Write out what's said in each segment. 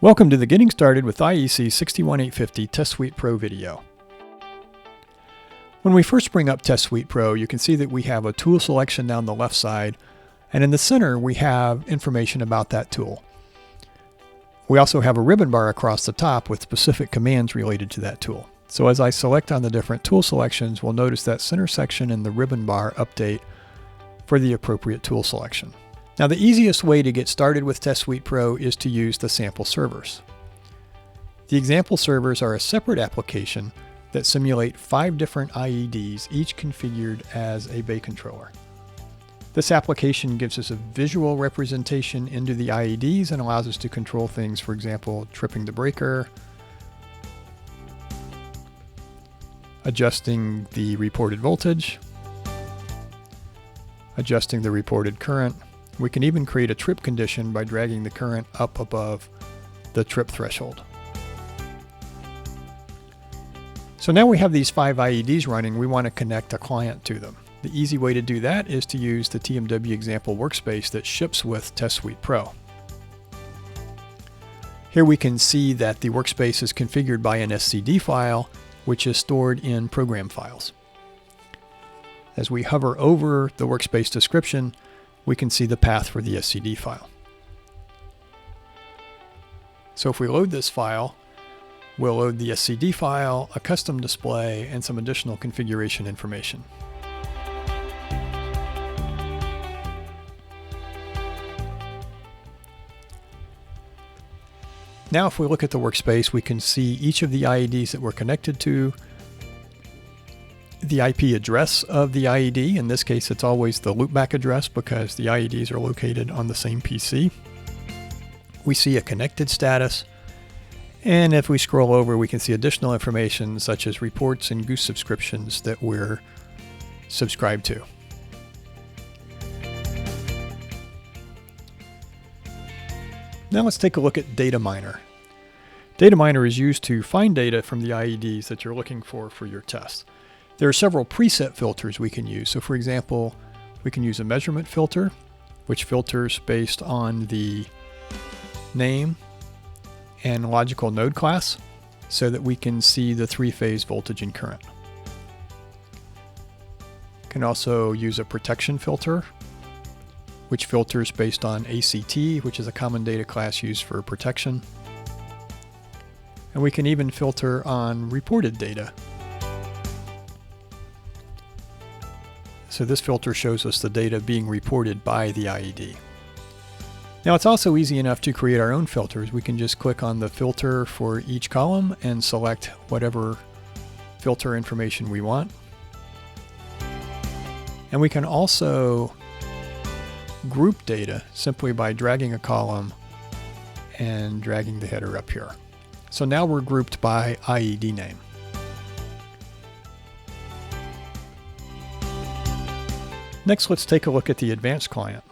Welcome to the Getting Started with IEC 61850 Test Suite Pro video. When we first bring up Test Suite Pro, you can see that we have a tool selection down the left side, and in the center we have information about that tool. We also have a ribbon bar across the top with specific commands related to that tool. So as I select on the different tool selections, we'll notice that center section and the ribbon bar update for the appropriate tool selection. Now, the easiest way to get started with Test Suite Pro is to use the sample servers. The example servers are a separate application that simulate 5 different IEDs, each configured as a bay controller. This application gives us a visual representation into the IEDs and allows us to control things, for example, tripping the breaker, adjusting the reported voltage, adjusting the reported current. We can even create a trip condition by dragging the current up above the trip threshold. So now we have these 5 IEDs running, we want to connect a client to them. The easy way to do that is to use the TMW Example Workspace that ships with Test Suite Pro. Here we can see that the workspace is configured by an SCD file, which is stored in program files. As we hover over the workspace description, we can see the path for the SCD file. So if we load this file, we'll load the SCD file, a custom display, and some additional configuration information. Now if we look at the workspace, we can see each of the IEDs that we're connected to, the IP address of the IED. In this case, it's always the loopback address because the IEDs are located on the same PC. We see a connected status, and if we scroll over, we can see additional information such as reports and GOOSE subscriptions that we're subscribed to. Now let's take a look at Data Miner. Data Miner is used to find data from the IEDs that you're looking for your test. There are several preset filters we can use. So for example, we can use a measurement filter, which filters based on the name and logical node class so that we can see the 3-phase voltage and current. Can also use a protection filter, which filters based on ACT, which is a common data class used for protection. And we can even filter on reported data. So this filter shows us the data being reported by the IED. Now it's also easy enough to create our own filters. We can just click on the filter for each column and select whatever filter information we want. And we can also group data simply by dragging a column and dragging the header up here. So now we're grouped by IED name. Next, let's take a look at the Advanced Client.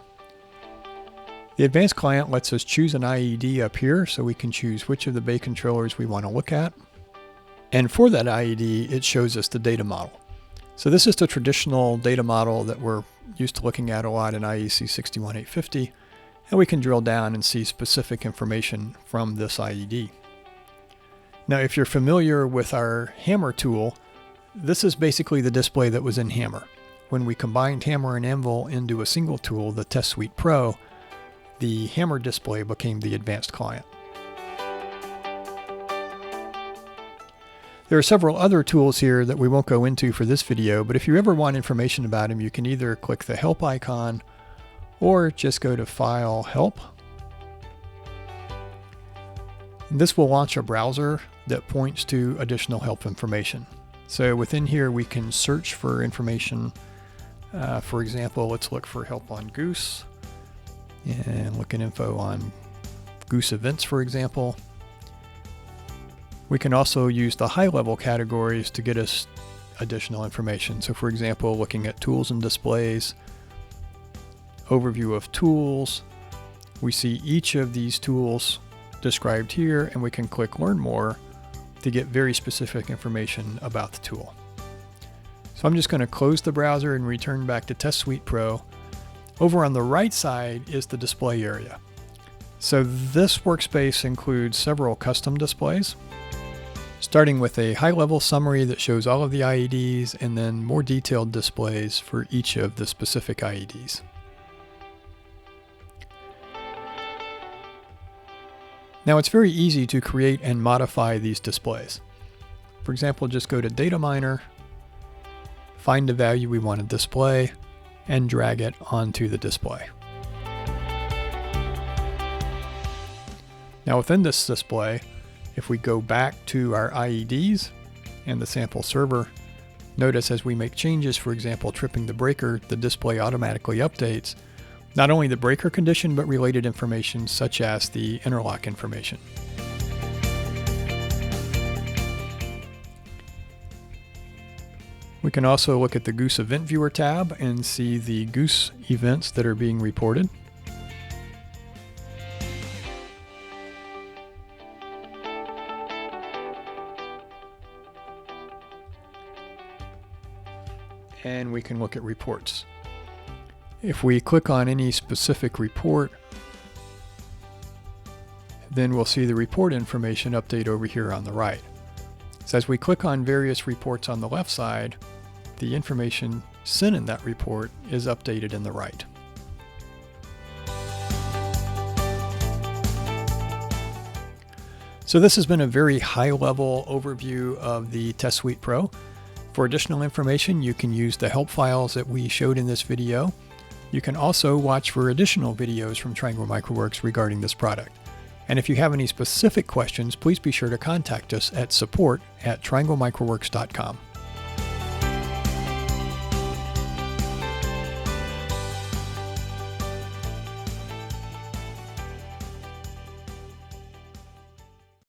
The Advanced Client lets us choose an IED up here, so we can choose which of the bay controllers we want to look at. And for that IED, it shows us the data model. So this is the traditional data model that we're used to looking at a lot in IEC 61850, and we can drill down and see specific information from this IED. Now, if you're familiar with our Hammer tool, this is basically the display that was in Hammer. When we combined Hammer and Anvil into a single tool, the Test Suite Pro, the Hammer display became the Advanced Client. There are several other tools here that we won't go into for this video, but if you ever want information about them, you can either click the Help icon or just go to File, Help. And this will launch a browser that points to additional help information. So within here, we can search for information. For example, let's look for help on GOOSE and look at info on GOOSE events, for example. We can also use the high-level categories to get us additional information. So for example, looking at tools and displays, overview of tools, we see each of these tools described here, and we can click Learn More to get very specific information about the tool. So I'm just going to close the browser and return back to Test Suite Pro. Over on the right side is the display area. So this workspace includes several custom displays, starting with a high-level summary that shows all of the IEDs and then more detailed displays for each of the specific IEDs. Now it's very easy to create and modify these displays. For example, just go to Data Miner, find the value we want to display, and drag it onto the display. Now within this display, if we go back to our IEDs and the sample server, notice as we make changes, for example, tripping the breaker, the display automatically updates not only the breaker condition, but related information such as the interlock information. We can also look at the GOOSE Event Viewer tab and see the GOOSE events that are being reported. And we can look at reports. If we click on any specific report, then we'll see the report information update over here on the right. So as we click on various reports on the left side, the information sent in that report is updated in the right. So this has been a very high-level overview of the Test Suite Pro. For additional information, you can use the help files that we showed in this video. You can also watch for additional videos from Triangle MicroWorks regarding this product. And if you have any specific questions, please be sure to contact us at support@trianglemicroworks.com.